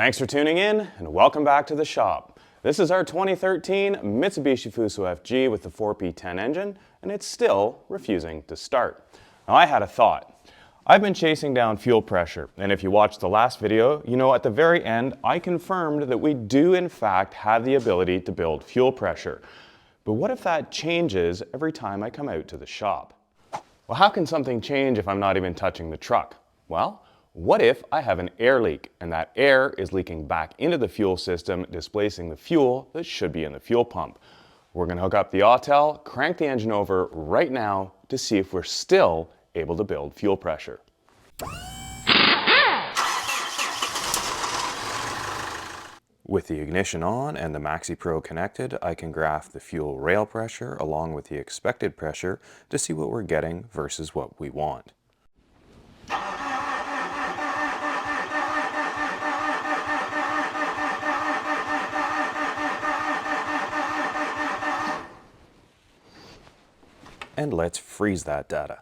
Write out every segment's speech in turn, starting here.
Thanks for tuning in and welcome back to the shop. This is our 2013 Mitsubishi Fuso FG with the 4P10 engine, and it's still refusing to start. Now I had a thought. I've been chasing down fuel pressure, and if you watched the last video, you know at the very end I confirmed that we do in fact have the ability to build fuel pressure. But what if that changes every time I come out to the shop? Well, how can something change if I'm not even touching the truck? Well, what if I have an air leak and that air is leaking back into the fuel system, displacing the fuel that should be in the fuel pump? We're going to hook up the Autel, crank the engine over right now to see if we're still able to build fuel pressure. With the ignition on and the MaxiPro connected, I can graph the fuel rail pressure along with the expected pressure to see what we're getting versus what we want. And let's freeze that data.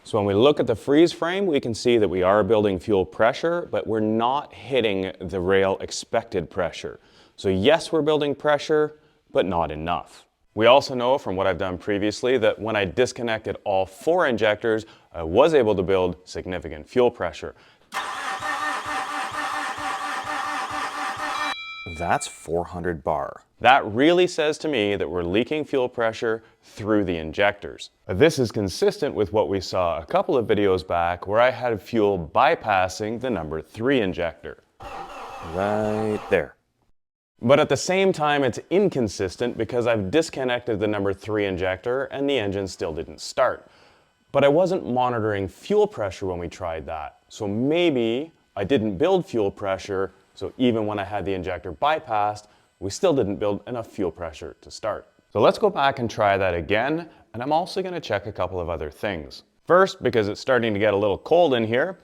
So when we look at the freeze frame, we can see that we are building fuel pressure, but we're not hitting the rail expected pressure. So yes, we're building pressure, but not enough. We also know from what I've done previously that when I disconnected all 4 injectors, I was able to build significant fuel pressure. That's 400 bar. That really says to me that we're leaking fuel pressure through the injectors. This is consistent with what we saw a couple of videos back where I had fuel bypassing the number 3 injector. Right there. But at the same time, it's inconsistent because I've disconnected the number 3 injector and the engine still didn't start. But I wasn't monitoring fuel pressure when we tried that. So maybe I didn't build fuel pressure, so even when I had the injector bypassed, we still didn't build enough fuel pressure to start. So let's go back and try that again, and I'm also going to check a couple of other things. First, because it's starting to get a little cold in here,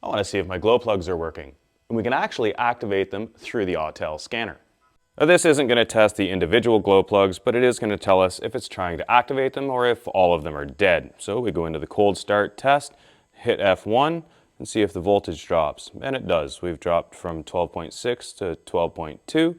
I want to see if my glow plugs are working. And we can actually activate them through the Autel scanner. Now, this isn't going to test the individual glow plugs, but it is going to tell us if it's trying to activate them or if all of them are dead. So we go into the cold start test, hit F1, and see if the voltage drops. And it does. We've dropped from 12.6 to 12.2. So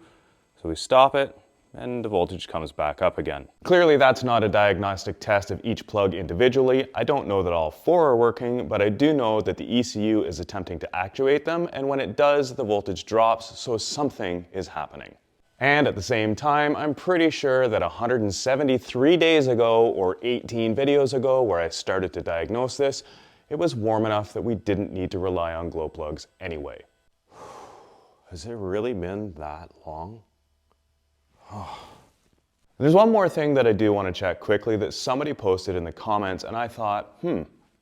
we stop it, and the voltage comes back up again. Clearly that's not a diagnostic test of each plug individually. I don't know that all 4 are working, but I do know that the ECU is attempting to actuate them, and when it does, the voltage drops, so something is happening. And at the same time, I'm pretty sure that 173 days ago, or 18 videos ago, where I started to diagnose this, it was warm enough that we didn't need to rely on glow plugs anyway. Has it really been that long? There's one more thing that I do want to check quickly that somebody posted in the comments, and I thought,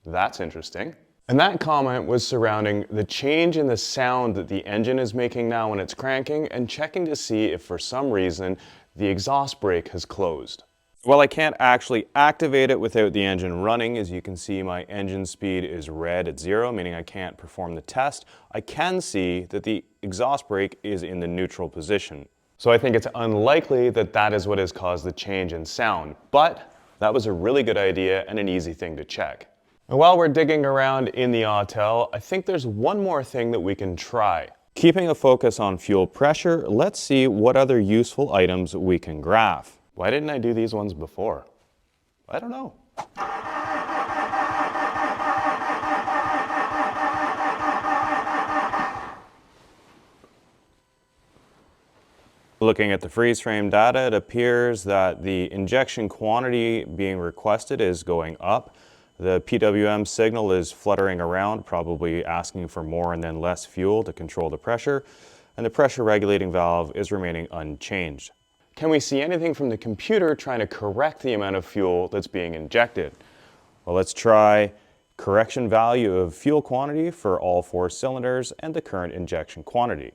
that's interesting. And that comment was surrounding the change in the sound that the engine is making now when it's cranking, and checking to see if for some reason the exhaust brake has closed. Well, I can't actually activate it without the engine running. As you can see, my engine speed is red at 0, meaning I can't perform the test. I can see that the exhaust brake is in the neutral position. So I think it's unlikely that that is what has caused the change in sound, but that was a really good idea and an easy thing to check. And while we're digging around in the Autel, I think there's one more thing that we can try. Keeping a focus on fuel pressure, let's see what other useful items we can graph. Why didn't I do these ones before? I don't know. Looking at the freeze frame data, it appears that the injection quantity being requested is going up. The PWM signal is fluttering around, probably asking for more and then less fuel to control the pressure, and the pressure regulating valve is remaining unchanged. Can we see anything from the computer trying to correct the amount of fuel that's being injected? Well, let's try correction value of fuel quantity for all 4 cylinders and the current injection quantity.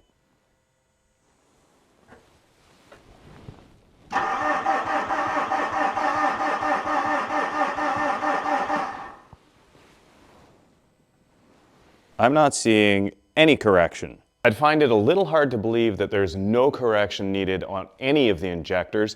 I'm not seeing any correction. I'd find it a little hard to believe that there's no correction needed on any of the injectors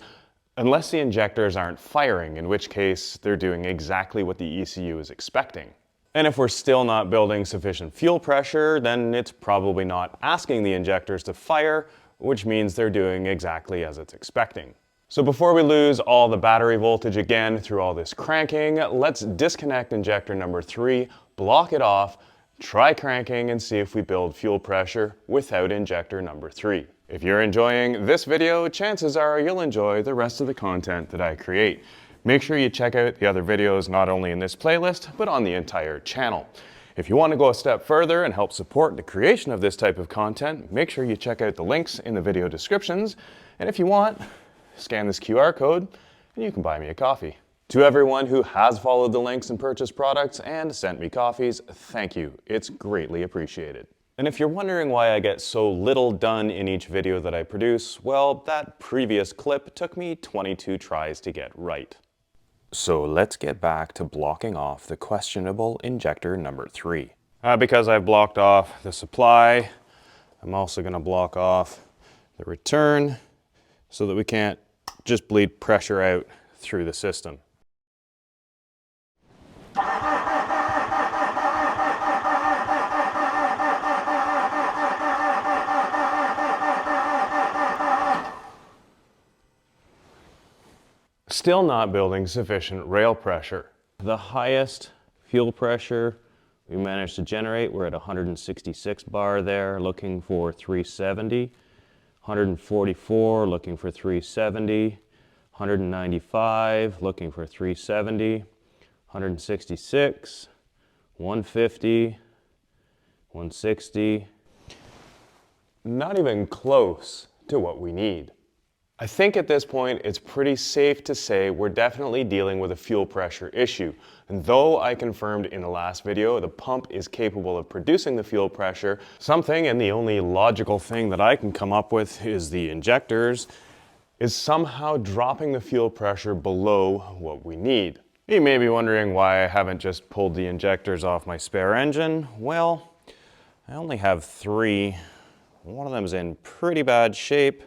unless the injectors aren't firing, in which case they're doing exactly what the ECU is expecting. And if we're still not building sufficient fuel pressure, then it's probably not asking the injectors to fire, which means they're doing exactly as it's expecting. So before we lose all the battery voltage again through all this cranking, let's disconnect injector number 3, block it off, try cranking and see if we build fuel pressure without injector number 3. If you're enjoying this video, chances are you'll enjoy the rest of the content that I create. Make sure you check out the other videos not only in this playlist, but on the entire channel. If you want to go a step further and help support the creation of this type of content, make sure you check out the links in the video descriptions. And if you want, scan this QR code and you can buy me a coffee. To everyone who has followed the links and purchased products and sent me coffees, thank you. It's greatly appreciated. And if you're wondering why I get so little done in each video that I produce, well, that previous clip took me 22 tries to get right. So let's get back to blocking off the questionable injector number 3. Because I've blocked off the supply, I'm also going to block off the return so that we can't just bleed pressure out through the system. Still not building sufficient rail pressure. The highest fuel pressure we managed to generate, we're at 166 bar there, looking for 370. 144, looking for 370. 195, looking for 370. 166, 150, 160. Not even close to what we need. I think at this point it's pretty safe to say we're definitely dealing with a fuel pressure issue. And though I confirmed in the last video the pump is capable of producing the fuel pressure, something, and the only logical thing that I can come up with is the injectors, is somehow dropping the fuel pressure below what we need. You may be wondering why I haven't just pulled the injectors off my spare engine. Well, I only have 3. One of them is in pretty bad shape.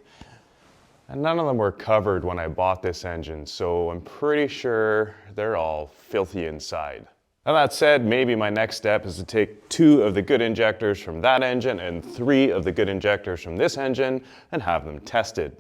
And none of them were covered when I bought this engine, so I'm pretty sure they're all filthy inside. Now that said, maybe my next step is to take 2 of the good injectors from that engine and 3 of the good injectors from this engine and have them tested.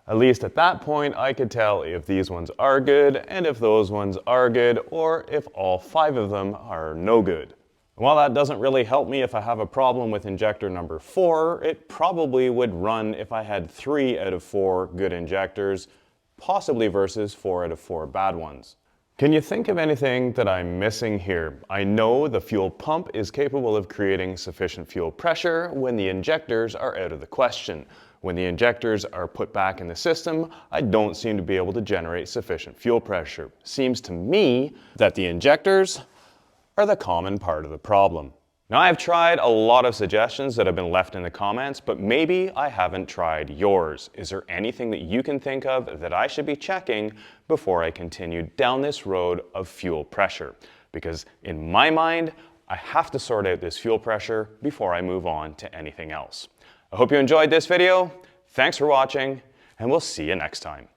At least at that point, I could tell if these ones are good and if those ones are good, or if all 5 of them are no good. While that doesn't really help me if I have a problem with injector number 4, it probably would run if I had 3 out of 4 good injectors, possibly versus 4 out of 4 bad ones. Can you think of anything that I'm missing here? I know the fuel pump is capable of creating sufficient fuel pressure when the injectors are out of the question. When the injectors are put back in the system, I don't seem to be able to generate sufficient fuel pressure. Seems to me that the injectors are the common part of the problem. Now, I've tried a lot of suggestions that have been left in the comments, but maybe I haven't tried yours. Is there anything that you can think of that I should be checking before I continue down this road of fuel pressure? Because in my mind, I have to sort out this fuel pressure before I move on to anything else. I hope you enjoyed this video. Thanks for watching, and we'll see you next time.